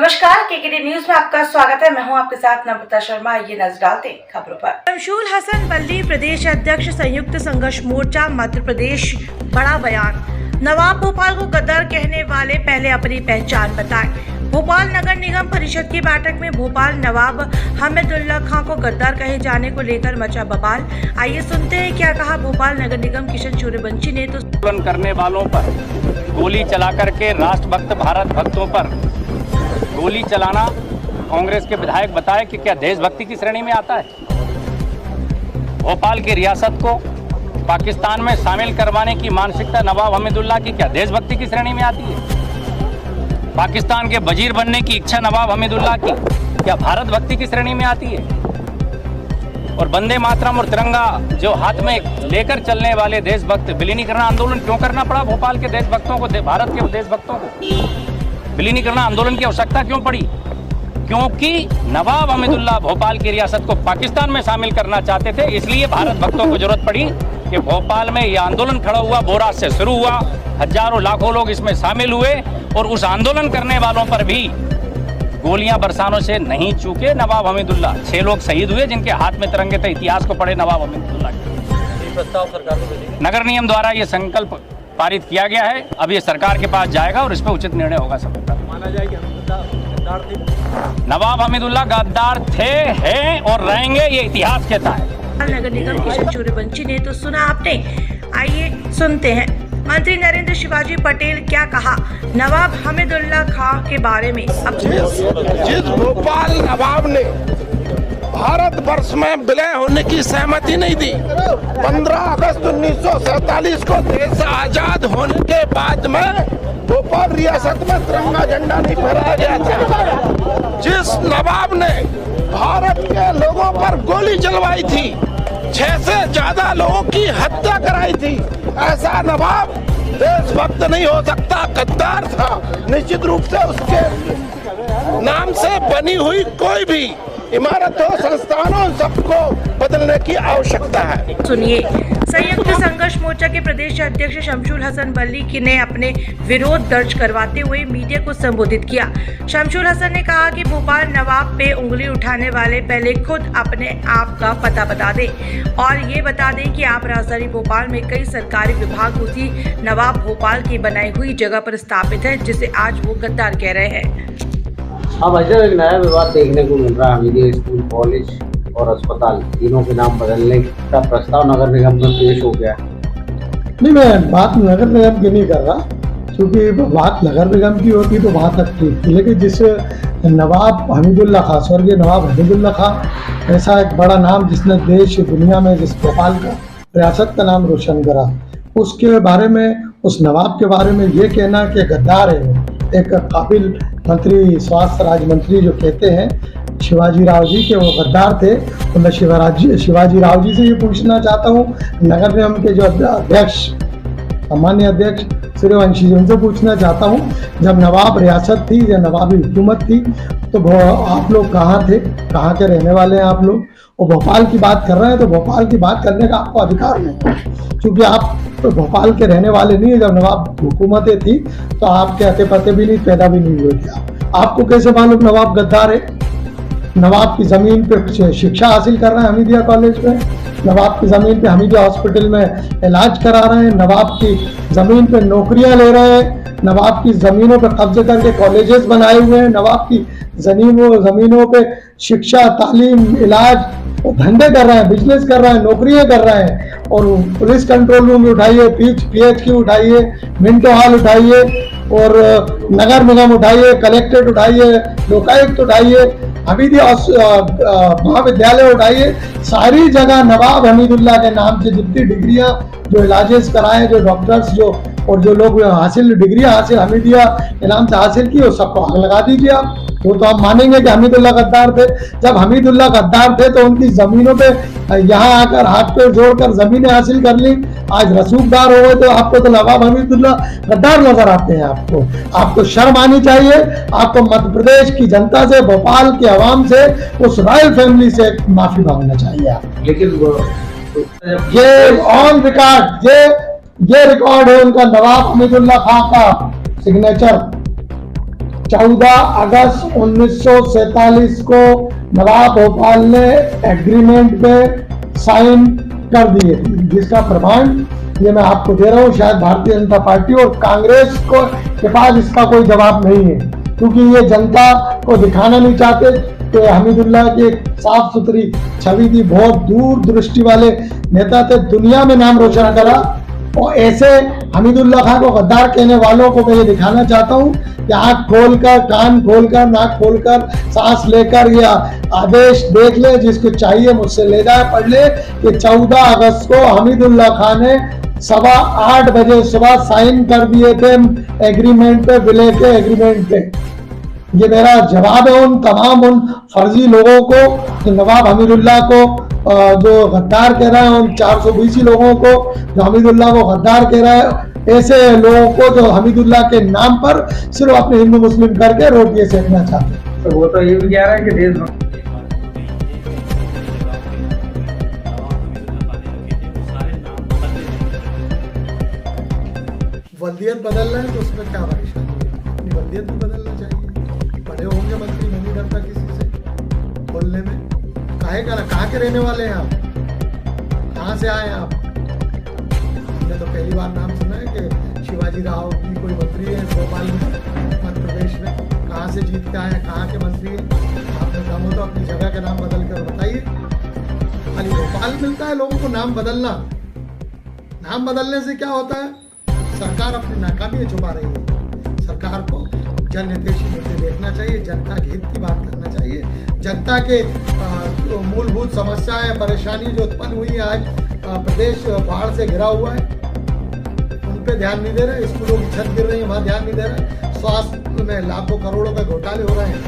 नमस्कार, KKD news में आपका स्वागत है। मैं हूं आपके साथ नम्रता शर्मा। ये नजर डालते हैं खबरों पर। शमशुल हसन बल्ली प्रदेश अध्यक्ष संयुक्त संघर्ष मोर्चा मध्य प्रदेश। बड़ा बयान। नवाब भोपाल को गद्दार कहने वाले पहले अपनी पहचान बताएं। भोपाल नगर निगम परिषद की बैठक में भोपाल नवाब हमीदुल्ला खां को गद्दार कहे जाने को लेकर मचा बवाल। आइए सुनते हैं क्या कहा भोपाल नगर निगम किशन सूर्यवंशी ने। तो आंदोलन करने वालों पर गोली चला करके राष्ट्रभक्त भारत भक्तों पर गोली चलाना कांग्रेस के विधायक बताए कि क्या देशभक्ति की श्रेणी में आता है? भोपाल की रियासत को पाकिस्तान में शामिल करवाने की मानसिकता नवाब हमीदुल्ला की क्या देशभक्ति की श्रेणी में आती है? पाकिस्तान के वजीर बनने की इच्छा नवाब हमीदुल्ला की क्या भारत भक्ति की श्रेणी में आती है? और वंदे मातरम और तिरंगा जो हाथ में लेकर चलने वाले देशभक्त विलीनीकरण आंदोलन क्यों करना पड़ा भोपाल के देशभक्तों को, भारत के देशभक्तों को? विलीनीकरण आंदोलन की आवश्यकता क्यों पड़ी? क्योंकि नवाब हमीदुल्ला भोपाल की रियासत को पाकिस्तान में शामिल करना चाहते थे। इसलिए भारत भक्तों को जरूरत पड़ी कि भोपाल में यह आंदोलन खड़ा हुआ, बोराज से शुरू हुआ, हजारों लाखों लोग इसमें शामिल हुए और उस आंदोलन करने वालों पर भी गोलियां बरसाने से नहीं चूके नवाब हमीदुल्ला। 6 लोग शहीद हुए जिनके हाथ में तिरंगे थे। इतिहास को पढ़े नवाब हमीदुल्ला के प्रस्ताव सरकार को नगर निगम द्वारा ये संकल्प पारित किया गया है। अब ये सरकार के पास जाएगा और इस पर उचित निर्णय होगा। सब माना जाए कि गद्दार थे। नवाब हमीदुल्ला गद्दार थे, हैं और रहेंगे, ये इतिहास कहता है। नगर निगम किशन सूर्यवंशी ने तो सुना आपने। आइए सुनते हैं मंत्री नरेंद्र शिवाजी पटेल क्या कहा नवाब हमीदुल्ला खां के बारे में। अब जिस भोपाल नवाब ने भारत वर्ष में विलय होने की सहमति नहीं दी, 15 अगस्त 1947 को देश आजाद होने के बाद में भोपाल रियासत में तिरंगा झंडा नहीं फहराया गया था, जिस नवाब ने भारत के लोगों पर गोली चलवाई थी, 6 से ज्यादा लोगों की हत्या कराई थी, ऐसा नवाब देशभक्त नहीं हो सकता, गद्दार था। निश्चित रूप से उसके नाम से बनी हुई कोई भी इमारतों, संस्थानों, सबको बदलने की आवश्यकता है। सुनिए, संयुक्त संघर्ष मोर्चा के प्रदेश अध्यक्ष शमशुल हसन बल्ली ने अपने विरोध दर्ज करवाते हुए मीडिया को संबोधित किया। शमशुल हसन ने कहा कि भोपाल नवाब पे उंगली उठाने वाले पहले खुद अपने आप का पता बता दें और ये बता दें कि आप राजधानी भोपाल में कई सरकारी विभाग उसी नवाब भोपाल की बनाई हुई जगह पर स्थापित है, जिसे आज वो गद्दार कह रहे हैं। हाँ भाई साहब, एक नया विवाद देखने को मिल रहा है। हमीदिया स्कूल, कॉलेज और अस्पताल तीनों के नाम बदलने का प्रस्ताव नगर निगम में पेश हो गया। नहीं, मैं बात नगर निगम की नहीं कर रहा, क्योंकि बात नगर निगम की होती तो वहाँ तक ठीक थी। लेकिन जिस नवाब हमीदुल्ला खां, स्वर्गीय नवाब हमीदुल्ला खां, ऐसा एक बड़ा नाम जिसने देश दुनिया में जिस भोपाल का रियासत का नाम रोशन करा, उसके बारे में, उस नवाब के बारे में ये कहना कि गद्दार है, एक काबिल मंत्री, स्वास्थ्य राज्य मंत्री जो कहते हैं शिवाजी राव जी के वो गद्दार थे, तो मैं शिवाजी राव जी से ये पूछना चाहता हूँ, नगर निगम के जो अध्यक्ष, सामान्य अध्यक्ष सूर्यवंशी जी, उनसे पूछना चाहता हूँ, जब नवाब रियासत थी, जब नवाबी हुकूमत थी, तो आप लोग कहाँ थे? कहाँ के रहने वाले हैं आप लोग? और भोपाल की बात कर रहे हैं तो भोपाल की बात करने का आपको अधिकार नहीं, क्योंकि आप तो भोपाल के रहने वाले नहीं है। जब नवाब हुकूमतें थी तो आपके अते पते भी नहीं, पैदा भी नहीं हुए थे। आपको कैसे मालूम नवाब गद्दार है? नवाब की जमीन पे शिक्षा हासिल कर रहे हैं हमीदिया कॉलेज में, नवाब की जमीन पे हमीदिया हॉस्पिटल में इलाज करा रहे हैं, नवाब की जमीन पे नौकरियां ले रहे हैं, नवाब की जमीनों पे कब्जे करके कॉलेजेस बनाए हुए हैं, नवाब की जमीनों पे शिक्षा, तालीम, इलाज धंधे कर रहे हैं, बिजनेस कर रहे हैं, नौकरियां कर रहे हैं। और पुलिस कंट्रोल रूम उठाइए, PHQ उठाइए, मिंटो हॉल उठाइए, और नगर निगम उठाइए, कलेक्ट्रेट उठाइए, लोकायुक्त उठाइए, हमीदिया महाविद्यालय उठाइए, सारी जगह नवाब हमीदुल्ला के नाम से जितनी डिग्रियां, जो इलाजेस कराए, जो डॉक्टर्स, जो और जो लोग डिग्रियां हासिल हमीदिया के नाम से हासिल की, वो सबको आग लगा दीजिए आप। वो तो आप मानेंगे कि हमीदुल्ला गद्दार थे। जब हमीदुल्ला गद्दार थे तो उनकी जमीनों पे यहाँ आकर हाथ पैर जोड़कर जमीनें हासिल कर ली, आज रसूखदार हो गए, तो आपको तो नवाब हमीदुल्ला गद्दार नजर आते हैं। आपको शर्म आनी चाहिए। आपको मध्य प्रदेश की जनता से, भोपाल की आवाम से, उस रॉयल फैमिली से माफी मांगना चाहिए। लेकिन ये ऑन रिकॉर्ड, ये रिकॉर्ड है उनका, नवाब हमीदुल्ला खां का सिग्नेचर 14 अगस्त 1947 को नवाब भोपाल ने एग्रीमेंट पे साइन कर दिए थे, जिसका प्रमाण ये मैं आपको दे रहा हूँ। शायद भारतीय जनता पार्टी और कांग्रेस को के पास इसका कोई जवाब नहीं है, क्योंकि ये जनता को दिखाना नहीं चाहते कि हमीदुल्ला की एक साफ सुथरी छवि थी, बहुत दूरदृष्टि वाले नेता थे, दुनिया में नाम रोशन करा। और ऐसे हमीदुल्ला खान को गद्दार कहने वालों को मैं ये दिखाना चाहता हूँ कि आँख खोलकर, कान खोलकर, नाक खोलकर, सांस लेकर या आदेश देख ले, जिसको चाहिए मुझसे ले जाए, पढ़ ले कि 14 अगस्त को हमीदुल्ला खान ने 8:15 बजे सुबह साइन कर दिए थे एग्रीमेंट पे, विलय के एग्रीमेंट पे। ये मेरा जवाब है उन तमाम उन फर्जी लोगों को, नवाब हमीदुल्लाह को जो गद्दार कह रहा है, उन 420 लोगों को जो हमीदुल्लाह को गद्दार कह रहा है, ऐसे लोगों को जो हमीदुल्लाह के नाम पर सिर्फ अपने हिंदू मुस्लिम करके रोटियां सेकना चाहते हैं। तो वो तो ये भी कह रहा है कि देशभक्त वल्दियत बदलना है तो उसमें क्या परेशानी है, अपनी वल्दियत भी बदलना चाहिए। बड़े होंगे मंत्री, मैं नहीं डरता किसी से बोलने में। काहे का, कहाँ के रहने वाले हैं आप, कहाँ से आए हैं आप? हमने तो पहली बार नाम सुना है कि शिवाजी राव की कोई मंत्री है भोपाल में, मध्य प्रदेश में। कहाँ से जीत के आए हैं, कहाँ के मंत्री हैं? आपने दम हो तो अपनी जगह का नाम बदल कर बताइए। खाली भोपाल मिलता है लोगों को नाम बदलना। नाम बदलने से क्या होता है? सरकार अपनी नाकामी छुपा रही है। सरकार को जनहितैषी मुद्दे देखना चाहिए, जनता के हित की बात करना चाहिए। जनता के मूलभूत समस्याएं, परेशानी जो उत्पन्न हुई है, आज प्रदेश बाढ़ से घिरा हुआ है, उन पे ध्यान नहीं दे रहे। स्कूलों की छत गिर रही है, वहाँ ध्यान नहीं दे रहे। स्वास्थ्य में लाखों करोड़ों के घोटाले हो रहे हैं,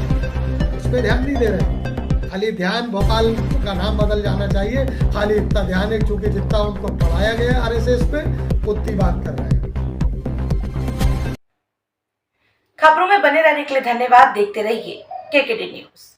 उस पर ध्यान नहीं दे रहे। खाली ध्यान भोपाल का नाम बदल जाना चाहिए। खाली इतना ध्यान है चूंकि जितना उनको पढ़ाया गया आरएसएस पे, उतनी बात कर रहे हैं। खबरों में बने रहने के लिए धन्यवाद। देखते रहिए केकेडी न्यूज।